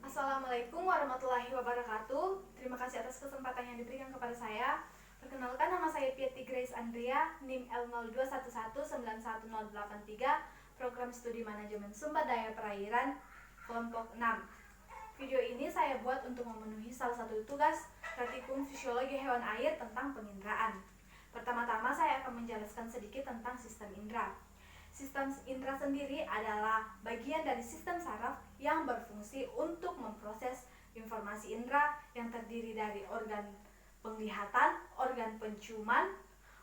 Assalamualaikum warahmatullahi wabarakatuh. Terima kasih atas kesempatan yang diberikan kepada saya. Perkenalkan, nama saya Piety Grace Andrea, NIM L0211911083, Program Studi Manajemen Sumber Daya Perairan, kelompok 6. Video ini saya buat untuk memenuhi salah satu tugas praktikum fisiologi hewan air tentang penginderaan. Pertama-tama saya akan menjelaskan sedikit tentang sistem indera. Sistem indera sendiri adalah bagian dari sistem saraf yang berfungsi untuk memproses informasi indera yang terdiri dari organ penglihatan, organ penciuman,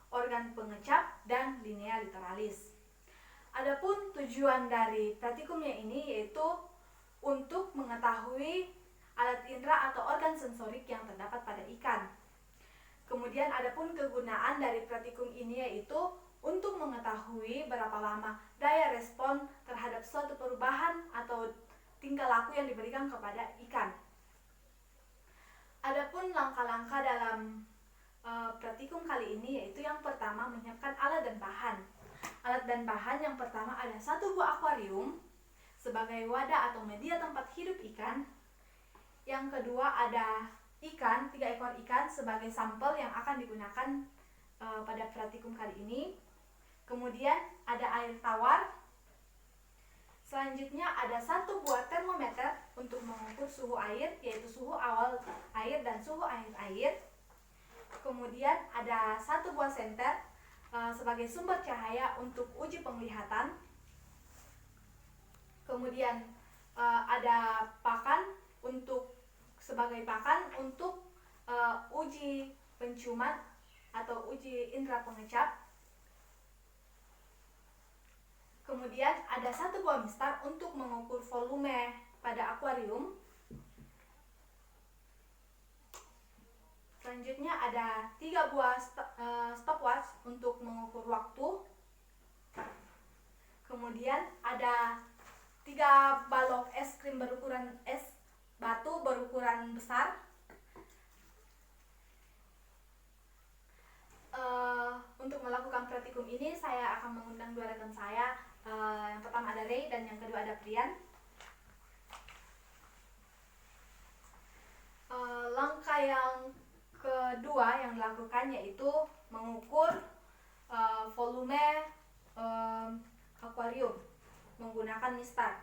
organ pengecap, dan linea literalis. Adapun tujuan dari praktikumnya ini yaitu untuk mengetahui alat indera atau organ sensorik yang terdapat pada ikan. Kemudian adapun kegunaan dari praktikum ini yaitu untuk mengetahui berapa lama daya respon terhadap suatu perubahan atau tingkah laku yang diberikan kepada ikan. Adapun langkah-langkah dalam praktikum kali ini yaitu yang pertama menyiapkan alat dan bahan. Alat dan bahan yang pertama ada satu buah akuarium sebagai wadah atau media tempat hidup ikan. Yang kedua ada ikan, 3 ekor ikan sebagai sampel yang akan digunakan pada praktikum kali ini. Kemudian ada air tawar. Selanjutnya ada satu buah termometer untuk mengukur suhu air, yaitu suhu awal air dan suhu akhir air. Kemudian ada satu buah senter sebagai sumber cahaya untuk uji penglihatan. Kemudian ada pakan sebagai pakan untuk uji penciuman atau uji indera pengecap. Kemudian ada satu buah mistar untuk mengukur volume pada akuarium. Selanjutnya ada 3 buah stopwatch untuk mengukur waktu. Kemudian ada 3 balok es krim es batu berukuran besar. Untuk melakukan praktikum ini saya akan mengundang 2 rekan saya. Yang pertama ada Ray dan yang kedua ada Prian. Langkah yang kedua yang dilakukan yaitu mengukur volume akuarium menggunakan mistar.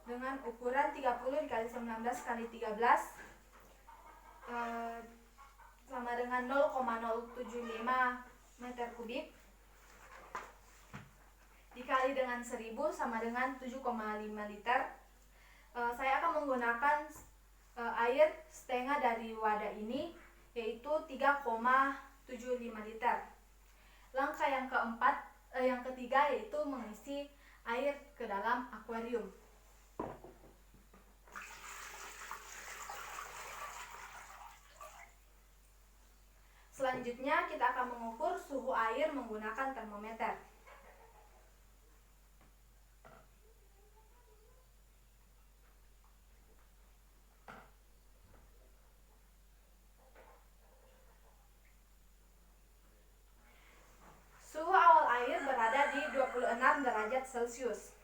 Dengan ukuran 30 dikali 19 kali 13 sama dengan 0,075 meter kubik dikali dengan 1000 sama dengan 7,5 liter. Saya akan menggunakan air setengah dari wadah ini yaitu 3,75 liter. Langkah yang ketiga yaitu mengisi air ke dalam akuarium. Selanjutnya kita akan mengukur suhu air menggunakan termometer. Suhu awal air berada di 26 derajat Celcius.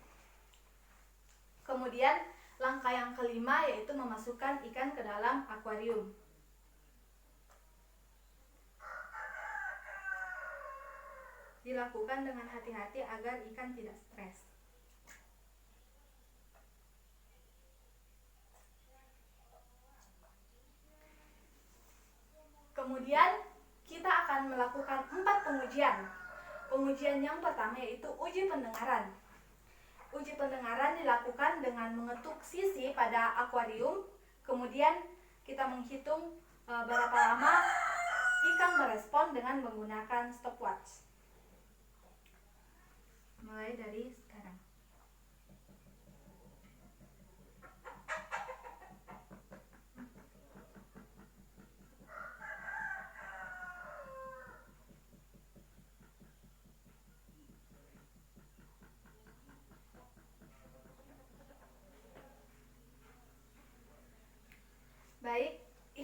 Kemudian langkah yang kelima yaitu memasukkan ikan ke dalam akuarium. Dilakukan dengan hati-hati agar ikan tidak stres. Kemudian kita akan melakukan 4 pengujian. Pengujian yang pertama yaitu uji pendengaran. Uji pendengaran dilakukan dengan mengetuk sisi pada akuarium. Kemudian kita menghitung berapa lama ikan merespon dengan menggunakan stopwatch. Mulai dari sekarang.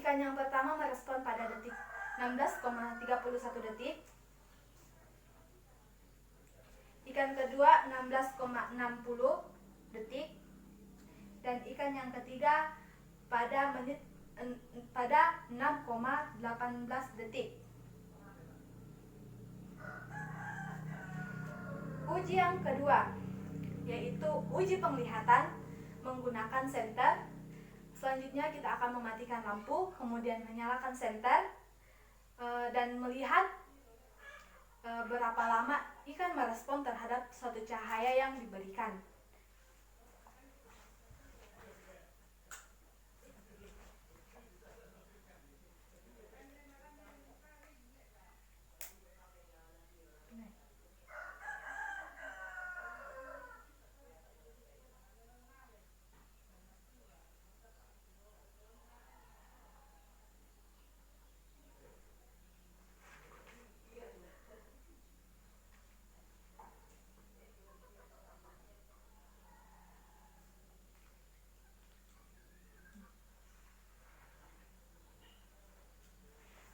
ikan yang pertama merespon pada detik 16,31 detik. Ikan kedua 16,60 detik. Dan ikan yang ketiga pada 6,18 detik. Uji yang kedua yaitu uji penglihatan menggunakan senter. Selanjutnya kita akan mematikan lampu, kemudian menyalakan senter dan melihat berapa lama ikan merespon terhadap suatu cahaya yang diberikan.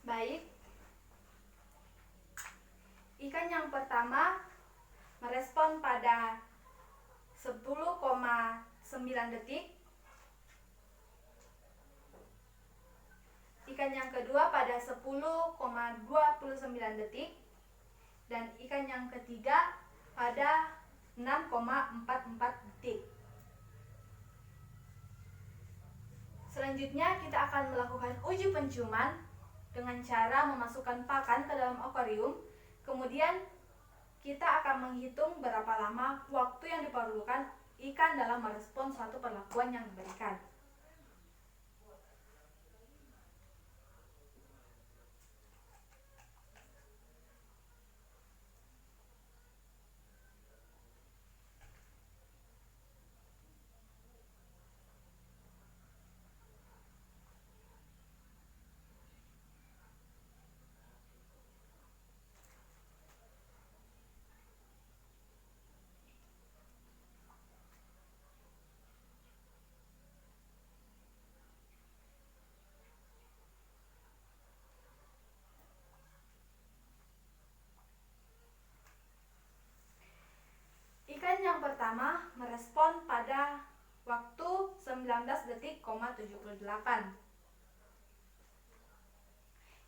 Baik, ikan yang pertama merespon pada 10,9 detik. Ikan yang kedua pada 10,29 detik. Dan ikan yang ketiga pada 6,44 detik. Selanjutnya kita akan melakukan uji penciuman dengan cara memasukkan pakan ke dalam akuarium. Kemudian kita akan menghitung berapa lama waktu yang diperlukan ikan dalam merespon suatu perlakuan yang diberikan. Ikan yang pertama merespon pada waktu 19 detik,78.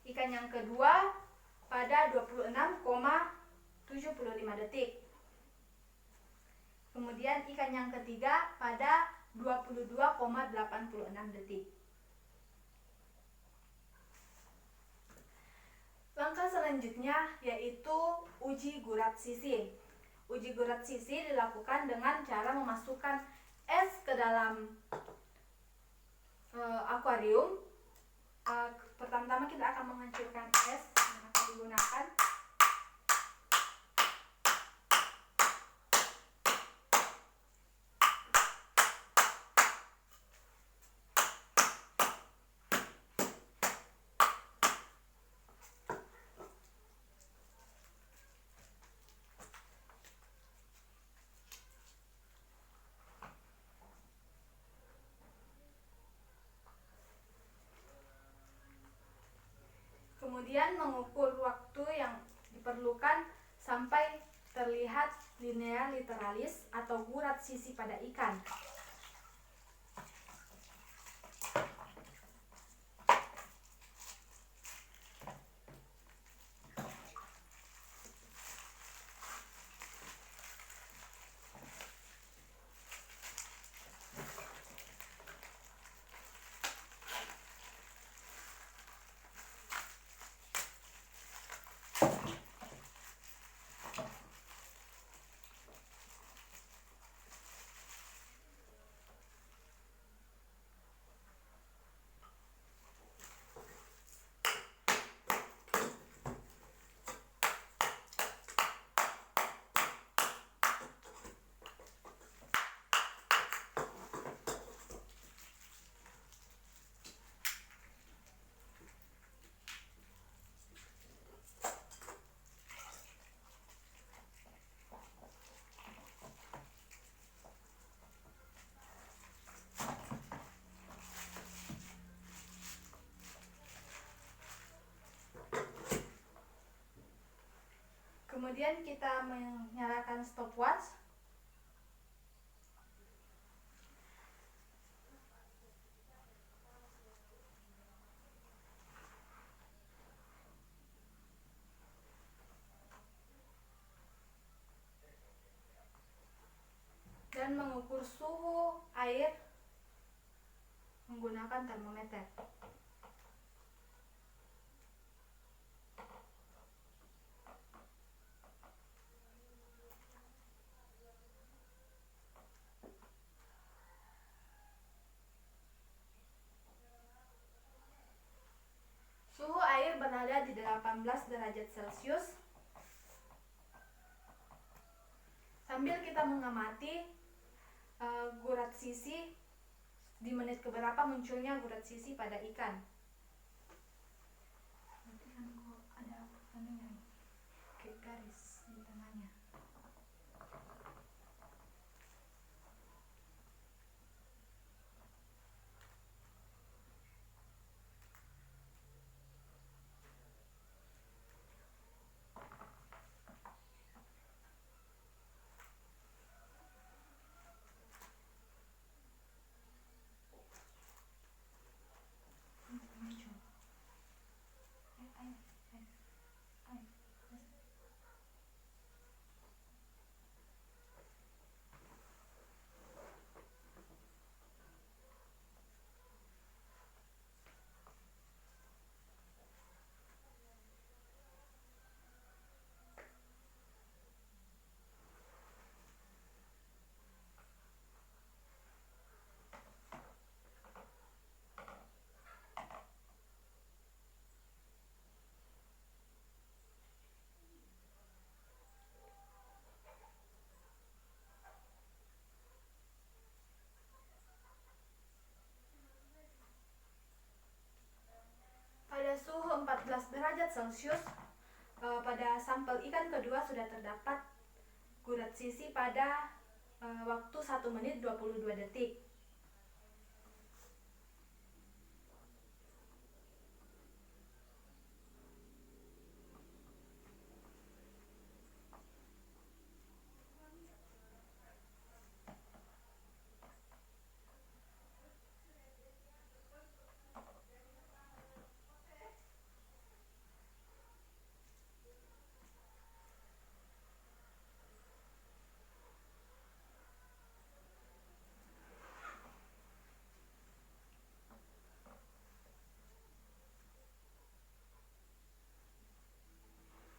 Ikan yang kedua pada 26,75 detik. Kemudian ikan yang ketiga pada 22,86 detik. Langkah selanjutnya yaitu uji gurat sisi. Uji gurat sisi dilakukan dengan cara memasukkan es ke dalam akuarium. Pertama-tama kita akan menghancurkan es yang akan digunakan. Kemudian mengukur waktu yang diperlukan sampai terlihat linea literalis atau gurat sisi pada ikan. Kemudian kita menyalakan stopwatch. Dan mengukur suhu air menggunakan termometer. Suhu air berada di 18 derajat Celcius. Sambil kita mengamati gurat sisi, di menit keberapa munculnya gurat sisi pada ikan. Nanti kan ada garis di tengahnya. Pada suhu 14 derajat Celcius, pada sampel ikan kedua sudah terdapat gurat sisi pada waktu 1 menit 22 detik.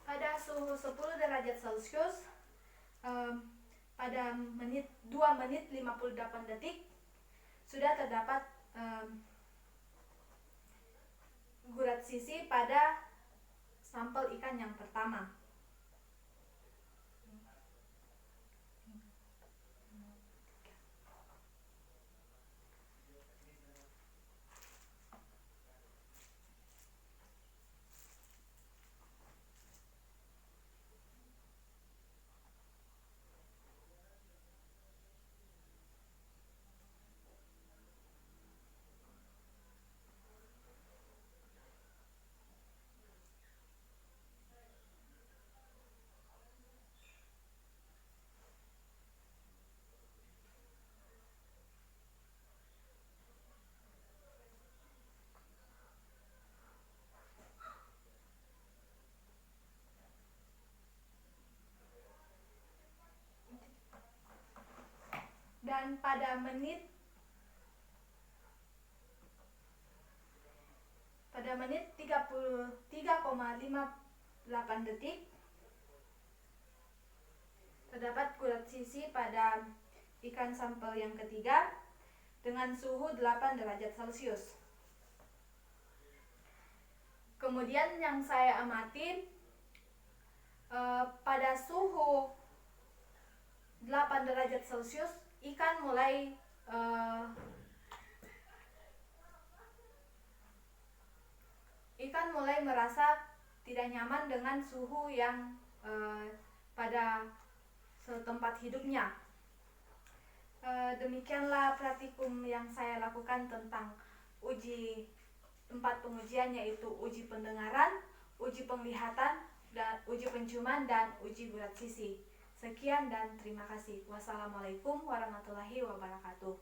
Pada suhu 10 derajat Celcius, pada 2 menit 58 detik sudah terdapat gurat sisi pada sampel ikan yang pertama. Dan pada menit 33,58 detik terdapat gurat sisi pada ikan sampel yang ketiga dengan suhu 8 derajat Celcius. Kemudian yang saya amati, pada suhu 8 derajat Celcius ikan mulai merasa tidak nyaman dengan suhu yang pada setempat hidupnya. Demikianlah praktikum yang saya lakukan tentang uji tempat pengujian, yaitu uji pendengaran, uji penglihatan, dan uji penciuman, dan uji berat sisi. Sekian dan terima kasih. Wassalamualaikum warahmatullahi wabarakatuh.